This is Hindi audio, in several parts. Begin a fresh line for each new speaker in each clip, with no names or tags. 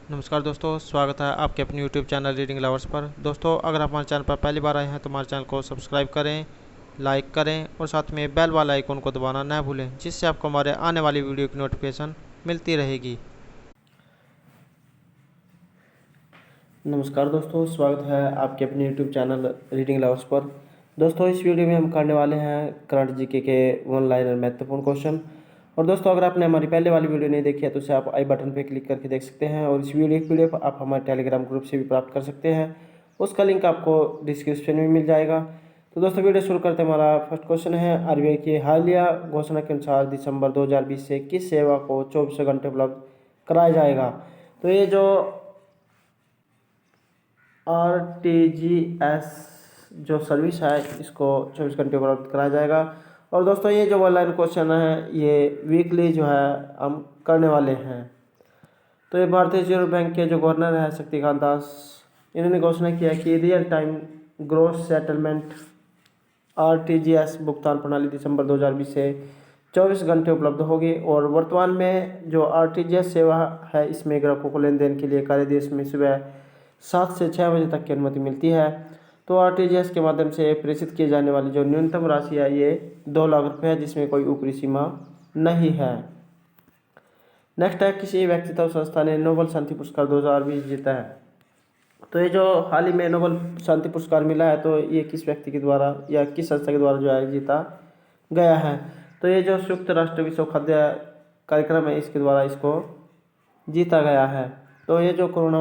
नमस्कार दोस्तों, स्वागत है आपके अपने YouTube चैनल रीडिंग लवर्स पर। दोस्तों, अगर आप हमारे चैनल पर पहली बार आए हैं तो हमारे चैनल को सब्सक्राइब करें, लाइक करें और साथ में बेल वाला आइकन को दबाना ना भूलें, जिससे आपको हमारे आने वाली वीडियो की नोटिफिकेशन मिलती रहेगी।
नमस्कार दोस्तों, स्वागत है आपके अपने YouTube चैनल रीडिंग लवर्स पर। दोस्तों, इस वीडियो में हम करने वाले हैं करंट जीके के वन लाइनर महत्वपूर्ण क्वेश्चन। और दोस्तों, अगर आपने हमारी पहले वाली वीडियो नहीं देखी है तो उसे आप आई बटन पर क्लिक करके देख सकते हैं, और इस वीडियो की PDF आप हमारे टेलीग्राम ग्रुप से भी प्राप्त कर सकते हैं। उसका लिंक आपको डिस्क्रिप्शन में मिल जाएगा। तो दोस्तों, वीडियो शुरू करते हैं। हमारा फर्स्ट क्वेश्चन है, RBI की हालिया घोषणा के अनुसार दिसंबर 2020 से किस सेवा को 24 घंटे उपलब्ध कराया जाएगा। तो ये जो RTGS जो सर्विस है इसको 24 घंटे उपलब्ध कराया जाएगा। और दोस्तों, ये जो ऑनलाइन क्वेश्चन है ये वीकली जो है हम करने वाले हैं। तो ये भारतीय रिजर्व बैंक के जो गवर्नर है शक्तिकांत दास, इन्होंने घोषणा किया कि real time gross settlement RTGS भुगतान प्रणाली दिसंबर 2020 से 24 घंटे उपलब्ध होगी। और वर्तमान में जो RTGS सेवा है इसमें ग्राहकों को लेन देन के लिए कार्य दिवस में सुबह 7 से 6 बजे तक की अनुमति मिलती है। तो RTGS के माध्यम से प्रेषित किए जाने वाली जो न्यूनतम राशि है ये 2 लाख रुपये है, जिसमें कोई ऊपरी सीमा नहीं है। नेक्स्ट है, किसी व्यक्तित्व संस्था ने नोबेल शांति पुरस्कार 2020 जीता है। तो ये जो हाल ही में नोबेल शांति पुरस्कार मिला है तो ये किस व्यक्ति के द्वारा या किस संस्था के द्वारा जो है जीता गया है। तो ये जो संयुक्त राष्ट्र विश्व खाद्य कार्यक्रम है इसके द्वारा इसको जीता गया है। तो ये जो कोरोना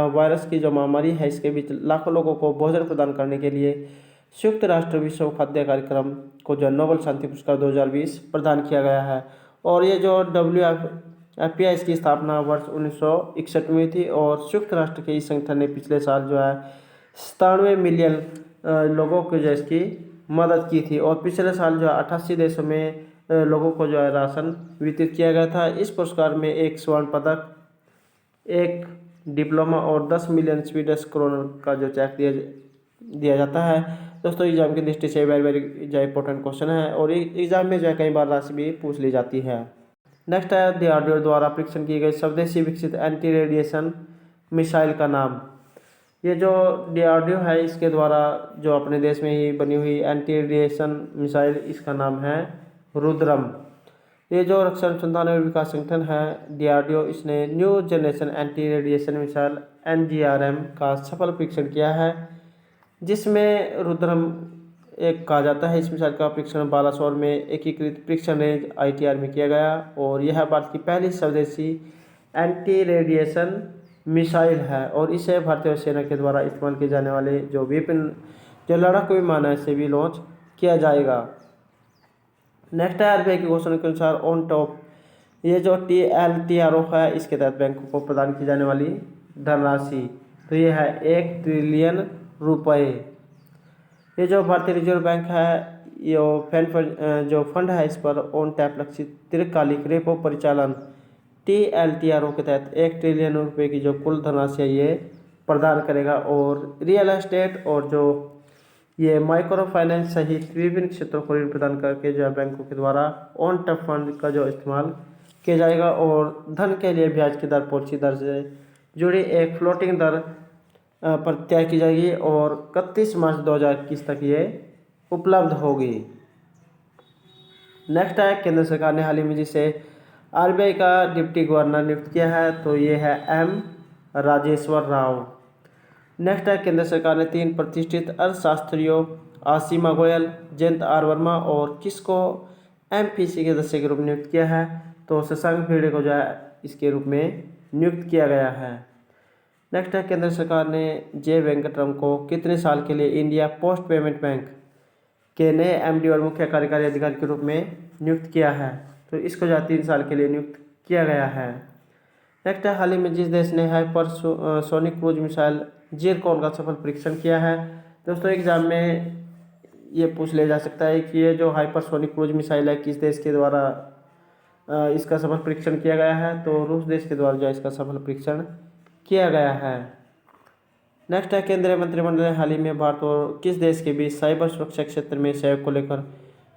वायरस की जो महामारी है इसके बीच लाखों लोगों को भोजन प्रदान करने के लिए संयुक्त राष्ट्र विश्व खाद्य कार्यक्रम को जो नोबेल शांति पुरस्कार 2020 प्रदान किया गया है। और ये जो WFP इसकी स्थापना वर्ष 1961 में हुई थी, और संयुक्त राष्ट्र के इस संगठन ने पिछले साल जो है 97 मिलियन लोगों को जो इसकी मदद की थी। और पिछले साल जो है 88 देशों में लोगों को जो है राशन वितरित किया गया था। इस पुरस्कार में एक स्वर्ण पदक, एक डिप्लोमा और 10 मिलियन स्वीडिश क्रोनर का जो चेक दिया जाता है। दोस्तों, एग्जाम की दृष्टि से वेरी वेरी जो इंपॉर्टेंट क्वेश्चन है, और एग्जाम में जो है कई बार राशि भी पूछ ली जाती है। नेक्स्ट है, DRDO द्वारा परीक्षण की गई स्वदेशी विकसित एंटी रेडिएशन मिसाइल का नाम। ये जो DRDO है इसके द्वारा जो अपने देश में ही बनी हुई एंटी रेडिएशन मिसाइल, इसका नाम है रुद्रम। ये जो रक्षा अनुसंधान और विकास संगठन है DRDO, इसने new generation anti radiation missile NGRM का सफल परीक्षण किया है, जिसमें रुद्रम एक कहा जाता है। इस मिसाइल का परीक्षण बालासोर में एकीकृत परीक्षण रेंज ITR में किया गया, और यह भारत की पहली स्वदेशी एंटी रेडिएशन मिसाइल है। और इसे भारतीय सेना के द्वारा इस्तेमाल किए जाने वाले जो विभिन्न जो लड़ाकू विमान है इसे भी लॉन्च किया जाएगा। नेक्स्ट है, RBI की घोषणा के अनुसार ऑन टॉप ये जो TLTRO है इसके तहत बैंकों को प्रदान की जाने वाली धनराशि, तो ये है 1 ट्रिलियन रुपये। ये जो भारतीय रिजर्व बैंक है ये जो फंड है इस पर ऑन टैप लक्षित दीर्घकालिक रेपो परिचालन TLTRO के तहत 1 ट्रिलियन रुपये की जो कुल धनराशि है ये प्रदान करेगा। और रियल एस्टेट और जो ये माइक्रो फाइनेंस सहित विभिन्न क्षेत्रों को ऋण प्रदान करके जो है बैंकों के द्वारा ऑन टैप फंड का जो इस्तेमाल किया जाएगा। और धन के लिए ब्याज की दर पॉलिसी दर से जुड़ी एक फ्लोटिंग दर पर तय की जाएगी, और 31 मार्च 2021 तक ये उपलब्ध होगी। नेक्स्ट है, केंद्र सरकार ने हाल ही में जिसे RBI का डिप्टी गवर्नर नियुक्त किया है तो ये है M राजेश्वर राव। नेक्स्ट है, केंद्र सरकार ने 3 प्रतिष्ठित अर्थशास्त्रियों आसिमा गोयल, जयंत R वर्मा और किसको MPC के सदस्य के रूप में नियुक्त किया है। तो शशांक भिड़े को जो है इसके रूप में नियुक्त किया गया है। नेक्स्ट है, केंद्र सरकार ने J वेंकटरम को कितने साल के लिए इंडिया पोस्ट पेमेंट बैंक के नए MD और मुख्य कार्यकारी अधिकारी के रूप में नियुक्त किया है। तो इसको जो 3 साल के लिए नियुक्त किया गया है। नेक्स्ट है, हाल ही में जिस देश ने हाइपरसोनिक क्रूज मिसाइल जिरकॉन का सफल परीक्षण किया है। दोस्तों, एग्जाम में ये पूछ लिया जा सकता है कि ये जो हाइपरसोनिक क्रूज मिसाइल है किस देश के द्वारा इसका सफल परीक्षण किया गया है। तो रूस देश के द्वारा जो इसका सफल परीक्षण किया गया है। नेक्स्ट है, केंद्रीय मंत्रिमंडल ने हाल ही में भारत और किस देश के बीच साइबर सुरक्षा क्षेत्र में सहयोग को लेकर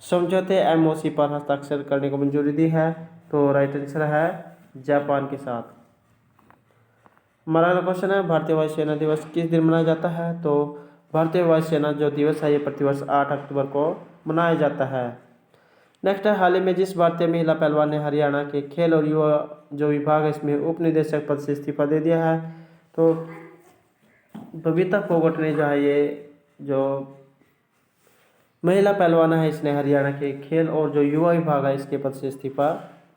समझौते MOC पर हस्ताक्षर करने को मंजूरी दी है। तो राइट आंसर है जापान के साथ। हमारा अगला क्वेश्चन है भारतीय वायुसेना दिवस किस दिन मनाया जाता है। तो भारतीय वायुसेना जो दिवस है ये प्रतिवर्ष 8 अक्टूबर को मनाया जाता है। नेक्स्ट है हाल ही में जिस भारतीय महिला पहलवान ने हरियाणा के खेल और युवा जो विभाग है इसमें उप निदेशक पद से इस्तीफा दे दिया है। तो बबीता फोगट ने जो है ये जो महिला पहलवान है इसने हरियाणा के खेल और जो युवा विभाग है इसके पद से इस्तीफा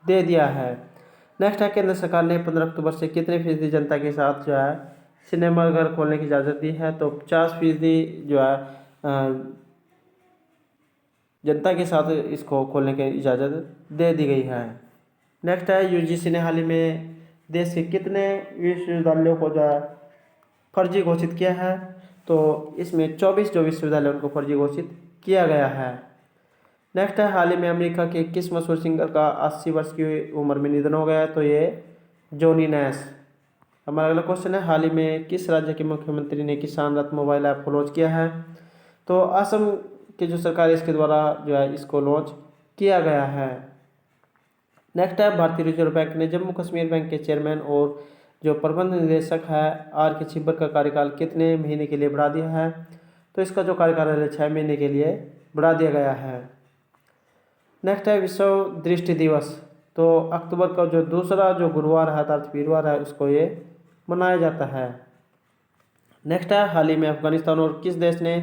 दे दिया है। नेक्स्ट है केंद्र सरकार ने 15 अक्टूबर से कितने फीसदी जनता के साथ जो है सिनेमाघर खोलने की इजाज़त दी है। तो 50% जो है जनता के साथ इसको खोलने की इजाज़त दे दी गई है। नेक्स्ट है यूजीसी ने हाल ही में देश के कितने विश्वविद्यालयों को जो है फर्जी घोषित किया है। तो इसमें 24 जो विश्वविद्यालयों को फर्जी घोषित किया गया है। नेक्स्ट है हाल ही में अमेरिका के किस मशहूर सिंगर का 80 वर्ष की उम्र में निधन हो गया है। तो ये जॉनी नैश। हमारा अगला क्वेश्चन है हाल ही में किस राज्य के मुख्यमंत्री ने किसान रथ मोबाइल ऐप को लॉन्च किया है। तो असम की जो सरकार है इसके द्वारा जो है इसको लॉन्च किया गया है। नेक्स्ट है भारतीय रिजर्व बैंक ने जम्मू कश्मीर बैंक के चेयरमैन और जो प्रबंध निदेशक है आर के छिब्बर का कार्यकाल कितने महीने के लिए बढ़ा दिया है। तो इसका जो कार्यकाल है 6 महीने के लिए बढ़ा दिया गया है। नेक्स्ट है विश्व दृष्टि दिवस। तो अक्टूबर का जो दूसरा जो गुरुवार है अर्थात वीरवार है उसको ये मनाया जाता है। नेक्स्ट है हाल ही में अफगानिस्तान और किस देश ने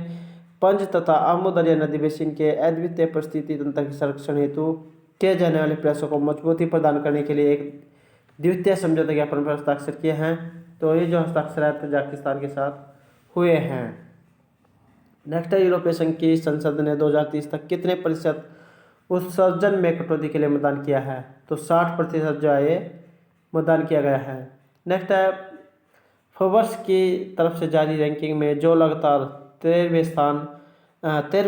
पंज तथा आमू दरिया नदी बेसिन के अद्वितीय परिस्थिति तंत्र के संरक्षण हेतु किए जाने वाले प्रयासों को मजबूती प्रदान करने के लिए एक द्वितीय समझौता ज्ञापन पर हस्ताक्षर किए हैं। तो ये जो हस्ताक्षर है तजाकिस्तान के साथ हुए हैं। नेक्स्ट है यूरोपीय संघ की संसद ने 2030 तक कितने प्रतिशत उत्सर्जन में कटौती के लिए मतदान किया है। तो 60% जो है ये मतदान किया गया है। नेक्स्ट है फोर्ब्स की तरफ से जारी रैंकिंग में जो लगातार 13वें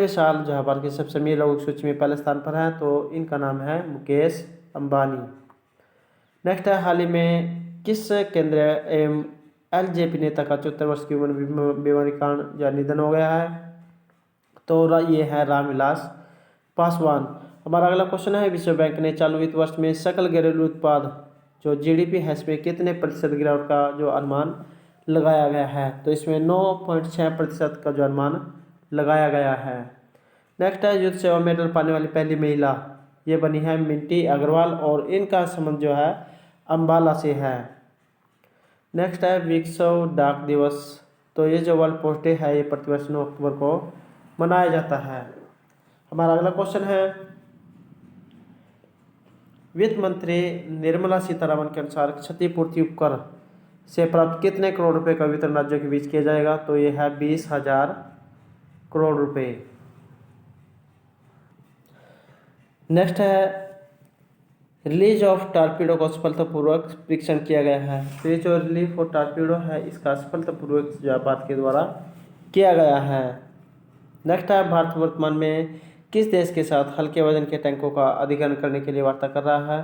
साल जो है भारत के सबसे अमीर लोगों की सूची में पहले स्थान पर है। तो इनका नाम है मुकेश अंबानी। नेक्स्ट है हाल ही में किस केंद्रीय एवं एलजेपी नेता का 74 वर्ष की उम्र बीमारी के कारण जो निधन हो गया है। तो ये है रामविलास पासवान। हमारा अगला क्वेश्चन है विश्व बैंक ने चालू वित्त वर्ष में सकल घरेलू उत्पाद जो जीडीपी है इसमें कितने प्रतिशत गिरावट का जो अनुमान लगाया गया है। तो इसमें 9.6% का जो अनुमान लगाया गया है। नेक्स्ट है युद्ध सेवा मेडल पाने वाली पहली महिला ये बनी है मिंटी अग्रवाल और इनका संबंध जो है अम्बाला से है। नेक्स्ट है विश्व डाक दिवस। तो ये जो वर्ल्ड पोस्ट डे है ये प्रतिवर्ष 9 अक्टूबर को मनाया जाता है। हमारा अगला क्वेश्चन है वित्त मंत्री निर्मला सीतारमण के अनुसार क्षतिपूर्ति उपकर से प्राप्त कितने करोड़ रुपए का वितरण राज्यों के बीच किया जाएगा। तो ये है 20,000 करोड़ रुपए। नेक्स्ट है रिलीज ऑफ टारपीडो को सफलतापूर्वक परीक्षण किया गया है। तो ये जो रिलीफ ऑफ टारपीडो है इसका सफलतापूर्वक जापान के द्वारा किया गया है। नेक्स्ट है भारत वर्तमान में किस देश के साथ हल्के वजन के टैंकों का अधिग्रहण करने के लिए वार्ता कर रहा है।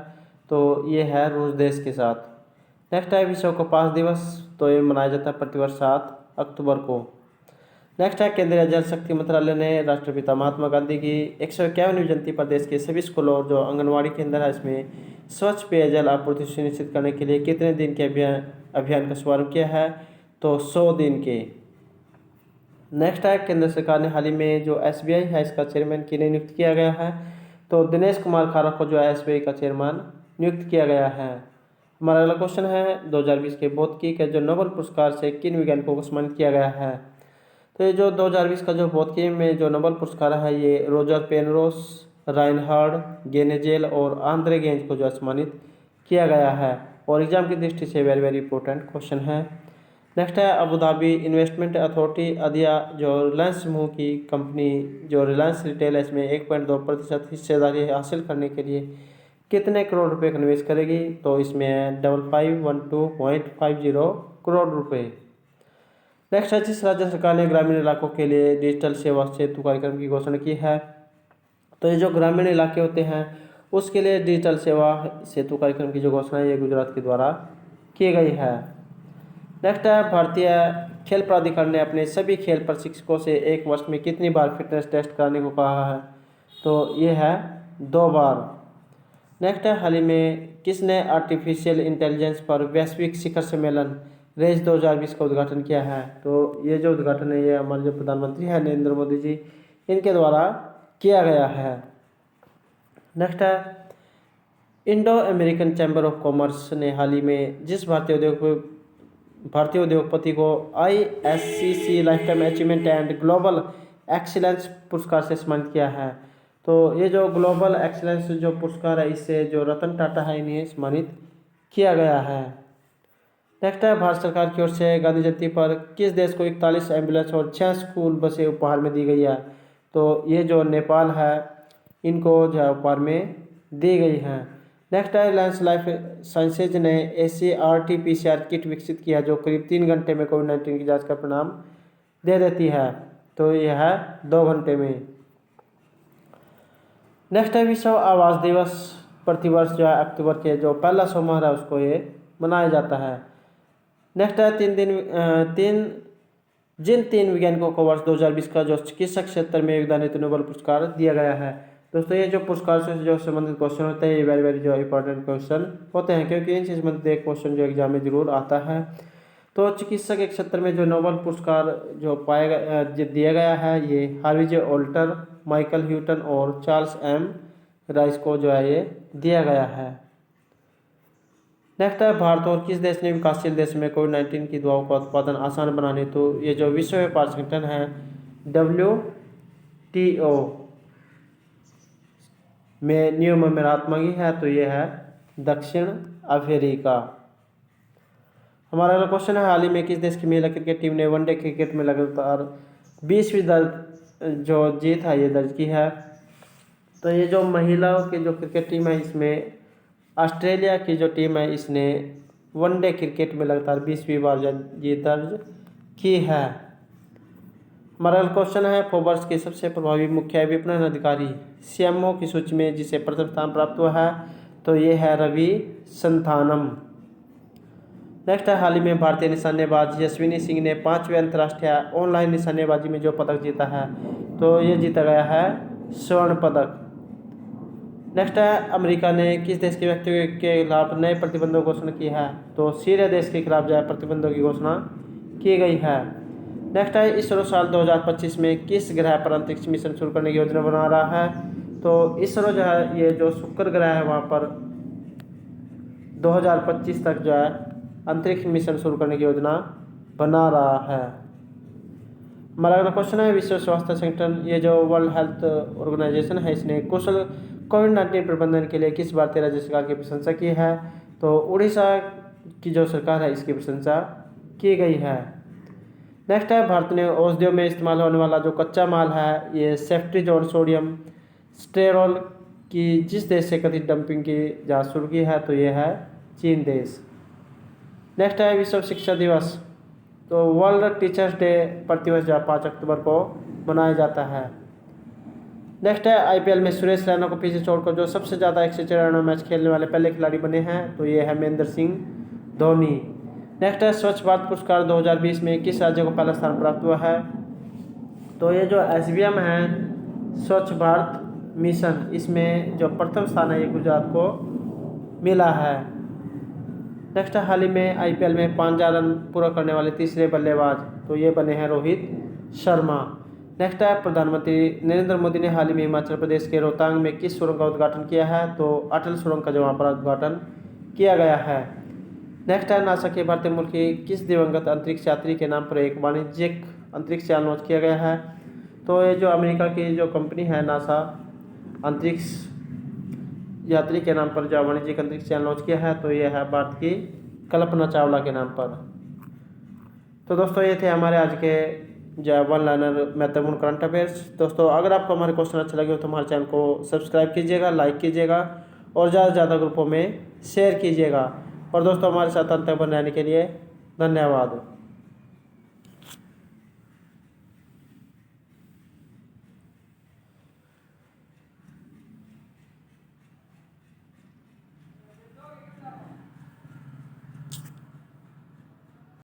तो ये है रूस देश के साथ। नेक्स्ट है विश्व कपास दिवस। तो ये मनाया जाता है प्रतिवर्ष 7 अक्टूबर को। नेक्स्ट है केंद्रीय जल शक्ति मंत्रालय ने राष्ट्रपिता महात्मा गांधी की 151वीं जयंती पर देश के सभी स्कूलों और जो आंगनबाड़ी केंद्र है इसमें स्वच्छ पेयजल आपूर्ति सुनिश्चित करने के लिए कितने दिन के अभियान का शुभारंभ किया है। तो 100 दिन के। नेक्स्ट है केंद्र सरकार ने हाल ही में जो एसबीआई है इसका चेयरमैन किन्हें नियुक्त किया गया है। तो दिनेश कुमार खारा को जो है एसबीआई का चेयरमैन नियुक्त किया गया है। हमारा अगला क्वेश्चन है 2020 के भौतिकी के जो नोबेल पुरस्कार से किन वैज्ञानिकों को सम्मानित किया गया है। तो ये जो 2020 का जो भौतिकी में जो नोबेल पुरस्कार है ये रोजर पेनरोस, राइनहार्ड गेनेजेल और आंद्रे गेंज को जो सम्मानित किया गया है। और एग्जाम की दृष्टि से वेरी वेरी इंपॉर्टेंट क्वेश्चन है। नेक्स्ट है अबू धाबी इन्वेस्टमेंट अथॉरिटी अदिया जो रिलायंस समूह की कंपनी जो रिलायंस रिटेल है इसमें 1.2% हिस्सेदारी हासिल करने के लिए कितने करोड़ रुपए का निवेश करेगी। तो इसमें है 5512.50 करोड़ रुपए। नेक्स्ट है जिस राज्य सरकार ने ग्रामीण इलाकों के लिए डिजिटल सेवा सेतु कार्यक्रम की घोषणा की है। तो ये जो ग्रामीण इलाके होते हैं उसके लिए डिजिटल सेवा सेतु कार्यक्रम की जो घोषणा है ये गुजरात के द्वारा की गई है। नेक्स्ट है भारतीय खेल प्राधिकरण ने अपने सभी खेल प्रशिक्षकों से 1 वर्ष में कितनी बार फिटनेस टेस्ट कराने को कहा है। तो ये है 2 बार। नेक्स्ट है हाल ही में किसने आर्टिफिशियल इंटेलिजेंस पर वैश्विक शिखर सम्मेलन रेस 2020 का उद्घाटन किया है। तो ये जो उद्घाटन है ये हमारे जो प्रधानमंत्री हैं नरेंद्र मोदी जी, इनके द्वारा किया गया है। नेक्स्ट है, Indo American chamber of commerce ने हाल ही में जिस भारतीय उद्योगपति को ISCC life time achievement and global excellence पुरस्कार से सम्मानित किया है। तो ये जो ग्लोबल एक्सीलेंस जो पुरस्कार है, इससे जो रतन टाटा है इन्हें सम्मानित किया गया है। नेक्स्ट है, भारत सरकार की ओर से गांधी जयंती पर किस देश को 41 एम्बुलेंस और 6 स्कूल बसें उपहार में दी गई है? तो ये जो नेपाल है इनको जो है उपहार में दी गई है। नेक्स्ट है, रिलायंस लाइफ साइंसेज ने ACRT-PCR किट विकसित किया जो करीब 3 घंटे में कोविड-19 की जांच का परिणाम दे देती है। तो यह है 2 घंटे में। नेक्स्ट है, विश्व आवास दिवस प्रतिवर्ष जो है अक्टूबर के जो पहला सोमवार है उसको ये मनाया जाता है। नेक्स्ट है, जिन तीन वैज्ञानिकों को वर्ष 2020 का जो चिकित्सा क्षेत्र में योगदान हेतु नोबेल पुरस्कार दिया गया है। दोस्तों ये जो पुरस्कार से जो संबंधित क्वेश्चन होते हैं ये वेरी वेरी जो इंपॉर्टेंट क्वेश्चन होते हैं, क्योंकि इनसे संबंधित एक क्वेश्चन जो एग्जाम में जरूर आता है। तो चिकित्सा के क्षेत्र में जो नोबेल पुरस्कार जो दिया गया है ये हार्वी जे ऑल्टर, माइकल ह्यूटन और चार्ल्स M राइस को जो है ये दिया गया है। नेक्स्ट है, भारत और किस देश ने विकासशील देश में कोविड-19 की दवाओं का उत्पादन आसान बनाने तो ये जो विश्व व्यापार संगठन है WTO में नियम में राहत मांगी है? तो ये है दक्षिण अफ्रीका। हमारा अगला क्वेश्चन है, हाल ही में किस देश की महिला क्रिकेट टीम ने वनडे क्रिकेट में लगातार 20वीं जो जीत है ये दर्ज की है? तो ये जो महिलाओं की जो क्रिकेट टीम है इसमें ऑस्ट्रेलिया की जो टीम है इसने वनडे क्रिकेट में लगातार 20वीं बार जीत दर्ज की है। हमारा क्वेश्चन है, फोर्ब्स के सबसे प्रभावी मुख्य विपणन अधिकारी CMO की सूची में जिसे प्रथम स्थान प्राप्त हुआ है? तो ये है रवि संथानम। नेक्स्ट है, हाल ही में भारतीय निशानेबाज यशस्विनी सिंह ने 5वें अंतर्राष्ट्रीय ऑनलाइन निशानेबाजी में जो पदक जीता है तो ये जीता गया है स्वर्ण पदक। नेक्स्ट है, अमेरिका ने किस देश के व्यक्ति के खिलाफ नए प्रतिबंधों की घोषणा की है? तो सीरिया देश के खिलाफ जो है प्रतिबंधों की घोषणा की गई है। नेक्स्ट है, इसरो साल 2025 में किस ग्रह पर अंतरिक्ष मिशन शुरू करने की योजना बना रहा है? तो इसरो जो है ये जो शुक्र ग्रह है वहाँ पर 2025 तक जो है अंतरिक्ष मिशन शुरू करने की योजना बना रहा है। हमारा अगला क्वेश्चन है, विश्व स्वास्थ्य संगठन ये जो वर्ल्ड हेल्थ ऑर्गेनाइजेशन है इसने कुशल कोविड-19 प्रबंधन के लिए किस भारतीय राज्य सरकार की प्रशंसा की है? तो उड़ीसा की जो सरकार है इसकी प्रशंसा की गई है। नेक्स्ट है, भारत ने औषधियों में इस्तेमाल होने वाला जो कच्चा माल है ये सेफ्ट्रीजोन सोडियम स्टेरॉल की जिस देश से कथित डंपिंग की जांच शुरू की है? तो ये है चीन देश। नेक्स्ट है, विश्व शिक्षा दिवस तो वर्ल्ड टीचर्स डे प्रतिवर्ष 5 अक्टूबर को मनाया जाता है। नेक्स्ट है, IPL में सुरेश रैना को पीछे छोड़कर जो सबसे ज़्यादा 104 रनों मैच खेलने वाले पहले खिलाड़ी बने हैं? तो ये है महेंद्र सिंह धोनी। नेक्स्ट है, स्वच्छ भारत पुरस्कार 2020 में किस राज्य को पहला स्थान प्राप्त हुआ है? तो ये जो SBM है स्वच्छ भारत मिशन इसमें जो प्रथम स्थान है ये गुजरात को मिला है। नेक्स्ट है, हाल ही में IPL में 5000 रन पूरा करने वाले तीसरे बल्लेबाज तो ये बने हैं रोहित शर्मा। नेक्स्ट है, प्रधानमंत्री नरेंद्र मोदी ने हाल ही में हिमाचल प्रदेश के रोहतांग में किस सुरंग का उद्घाटन किया है? तो अटल सुरंग का जो वहाँ पर उद्घाटन किया गया है। नेक्स्ट है, नासा के भारतीय मूल की किस दिवंगत अंतरिक्ष यात्री के नाम पर एक वाणिज्यिक अंतरिक्ष यान लॉन्च किया गया है? तो ये जो अमेरिका की जो कंपनी है नासा अंतरिक्ष यात्री के नाम पर जो वाणिज्यिक अंतरिक्ष यान लॉन्च किया है तो ये है भारत की कल्पना चावला के नाम पर। तो दोस्तों ये थे हमारे आज के जो वन लाइनर महत्वपूर्ण करंट अफेयर्स। दोस्तों अगर आपको हमारे क्वेश्चन अच्छे लगे हो तो हमारे चैनल को सब्सक्राइब कीजिएगा, लाइक कीजिएगा और ज़्यादा से ज़्यादा ग्रुपों में शेयर कीजिएगा। और दोस्तों हमारे साथ अंत तक बने रहने के लिए धन्यवाद।